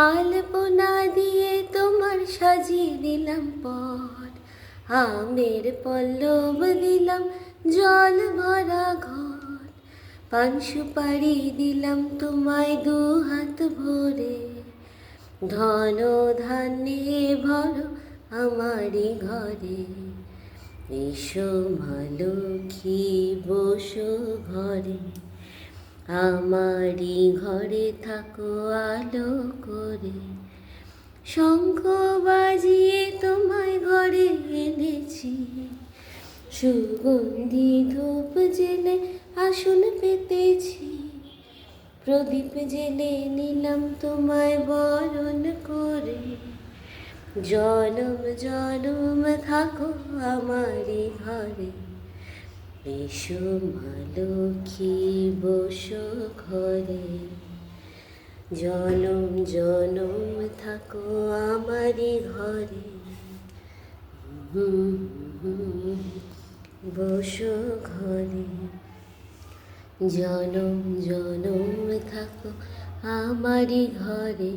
আলপনা দিয়ে তোমার সাজিয়ে দিলাম পট, আমের পল্লব দিলাম জল ভরা ঘর, পান সুপারি দিলাম তোমায় দু হাত ভরে, ধন ধান্যে ভরো আমারই ঘরে। এসো মা লক্ষ্মী বসো ঘরে, আমারই ঘরে থাকো আলো করে। শঙ্খ বাজিয়ে তোমায় ঘরে এনেছি, সুগন্ধি ধূপ জেলে আসন পেতেছি, প্রদীপ জেলে নিলাম তোমায় বরণ করে। জনম জনম থাকো আমারই ঘরে, এসো মা লক্ষ্মী বসো ঘরে। জনম জনম থাকো আমারই ঘরে, বসো ঘরে। জনম জনম থাকো আমারই ঘরে।